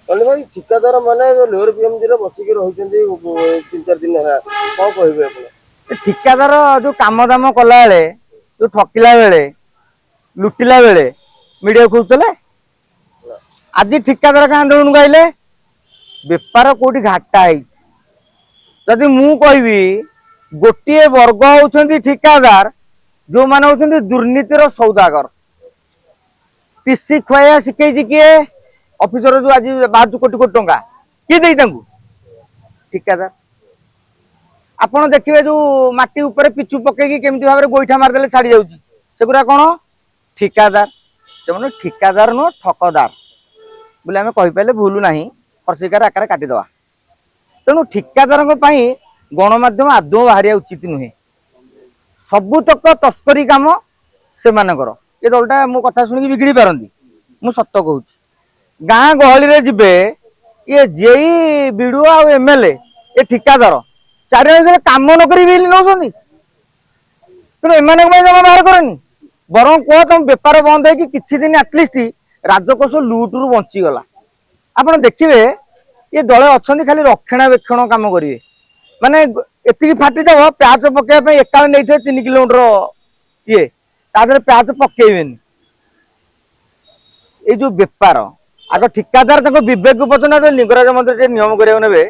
कहले भाई ठिकादार माने लोअर पीएमजी रे बसिक रहउछन्ती 3-4 दिन है कौन कहबे अपन ठिकादार जो काम दाम कला बेले जो ठकिला बेले लुटिला बेले मीडिया खोजुले आज ठिकादार का आंदोलन गाइले बेपार कोटी घाटा जदि मु कहबी गोटे वर्ग होउछन्ती ठिकादार जो माने होउछन्ती दुर्नीतिर सौदागर पीसी खुआया शिखई किए ऑफिसर जो आज बाहर कोटी कोटी टंका किए दे ठिकादार आपण देखिए जो माटी ऊपर पिचु पकईकी केमती भाव गोईठा मारदेले छाड़ी जाउची सेगुरा कौन ठिकादार से ठिकादार नो ठकदार बोले आम कहीपर भूल ना प्रशिकार आकार काटिदवा तेणु ठिकादार गणमाध्यम आदौ बाहर उचित नुहे सबुतक तस्करी काम से ये दलटा मो कथा शुणी बिगड़ी पारती मु सत कहूँ गाँ गहली जीवे ये जेई बीडीओ आ एमएलए ये ठिकादार चार काम नक नौ तेणु एम जमा बाहर करनी बर कह तुम बेपार बंद है कि दिन एटलिस्ट राजकोष लुट्रु बंचीगला आप देखिए ये दल अच्छा खाली रक्षणाबेक्षण कम करेंगे माने एति फाटी जाव प्याच पकड़ाई एका नहीं 3 किलोमीटर ये प्याच पकेबेनि ये जो बेपार आग ठिकादार विवेक पचना लिंगराज मंदिर नियम करेंगे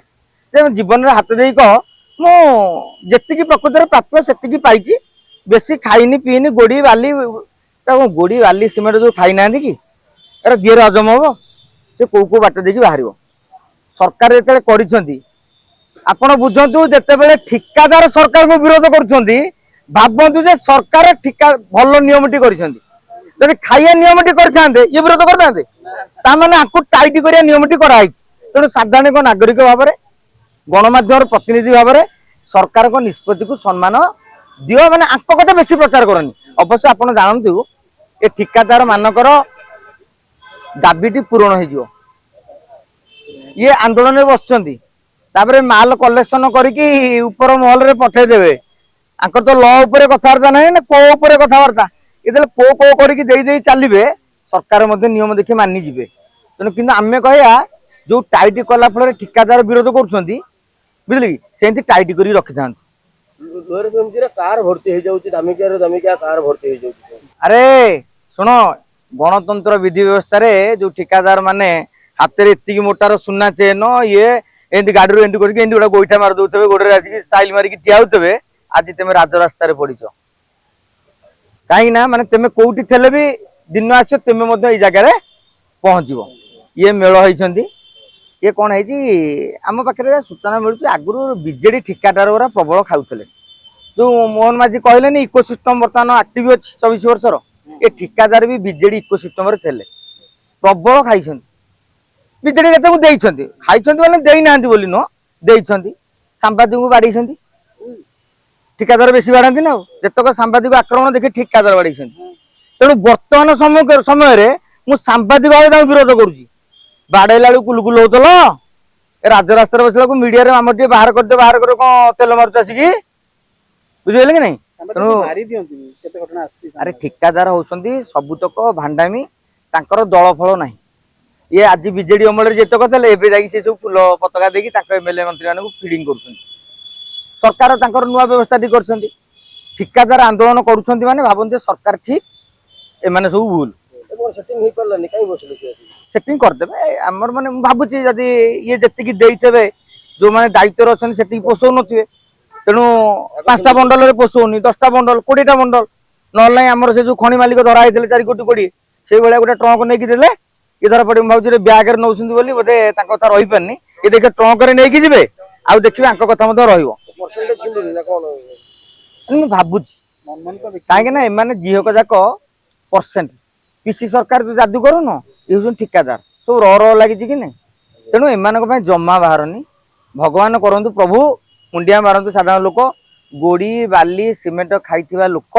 जीवन में हाथ दे कह मुझी प्रकृति प्राप्य से पाई बेसी खाईनी पीनी गोड़ी बाली गोड़ी बाली सीमेंट जो खाई ना कि यार दिहर हजम हम से कौ बाट देखिए बाहर सरकार जो आपण बुझंतु जेतेबेले ठिकादार सरकार को विरोध करुछंती भाबंतु जे सरकार ठिका भल नियमटी करिसंती जदि खाइया नियमटी करथांते ये विरोध करथांते ता माने आकु टाइट करिया नियमटी कराई तेणु साधारण नागरिक भाव में गणमाध्यम प्रतिनिधि भाव में सरकार को निष्पत्ति को सम्मान दियो माने आक कथा बेसी प्रचार करनी अवश्य आपण जानतु ए ठिकादार मानकर दाबीटी पूरण हो ये आंदोलन में बसचंती तापर माल कलेक्शन करके ऊपर महल रे पठे देबे आंकर तो लॉ ऊपर कथबार्ता नहीं ना को ऊपर कथबार्ता ये को करके दे दे चलिए सरकार मध्य नियम देखी मानि जीवे तेणु कि आम कहया जो टाइट कला फल ठिकादार विरोध करुँच बुझे से टाइट कर रखी था लोअर पीएमजी रे कार भर्ती हो जाउची दामिकिया कार भर्ती हो जाउची अरे सुनो गणतंत्र विधि व्यवस्था रे जो ठिकादार माने हाथ में एति मोटार सुना चेन ये एमती गाड़ी एंट्री करके गोटे गोईठा मार दौथे गोड़े आसिक स्टाइल मारिक ठिया होते आज तुम राजरास्तार पड़च कहीं माने तुम कौटी थे भी दिन आस तुम जगार पहुँचब ये मेल होती ये कौन है आम पाखे सूचना मिलूँ आगुरी बीजेडी ठिकादार गुरा प्रबल खाऊले जो मोहन माझी कहले इकोसिस्टम बर्तमान आक्टिव अच्छी 24 वर्षर ये ठिकादार भी बीजेडी इकोसिस्टम प्रबल खाई बीजेडी के खाई मैंने देना बोली नुह देती सांबादिक को बाड़ी ठिकादार बेसी बाढ़ ना जितक सांबादिक आक्रमण देखिए ठिकादार बाड़ी तेणु बर्तमान समय मुझे सांबादिक भाव विरोध करुँच बाड़ेला कुलकुल होतल राजरास्तार बसला मीडिया आम टे बाहर कर कौन तेल मारुच आसिक बुझे कि नहीं अरे ठिकादार होती सबुतक भांडामी तांकर दल फल ना ये आज बीजेडी अमल जितक थे से सब फुल पताका देखिए एमएलए मंत्री मानक फिडिंग कर सरकार तांकर नुआ व्यवस्था कर ठिकादार आंदोलन करुँच माने भावते सरकार ठीक एमाने सब भूल सेटिंग करदे आमर माने भावुची जदि ये जी देते जो मैंने दायित्व अच्छा से पोषौ थे तेणु 5टा बंडल पोषौनी 10टा बंडल 20टा बंडल ना आमर से जो खनि मालिक धरा 4 कोटी 20 से भाया गोटे ट्रंक नहीं देले ये धरा पड़े भाई ब्याग नौ बोधे कथा रही पारनी ये देखिए ट्रंक नहीं जी आउ देखिए कथा भावुची कहीं एम झीक जाक परसेंट पीसी सरकार जो जादू कर ये ठिकादार सब र लगी कि नहीं तेणु एम जमा बाहरनी भगवान करंतु प्रभु मुंडिया मारंतु साधारण लोक गोड़ी बाली सीमेंट खाई लोक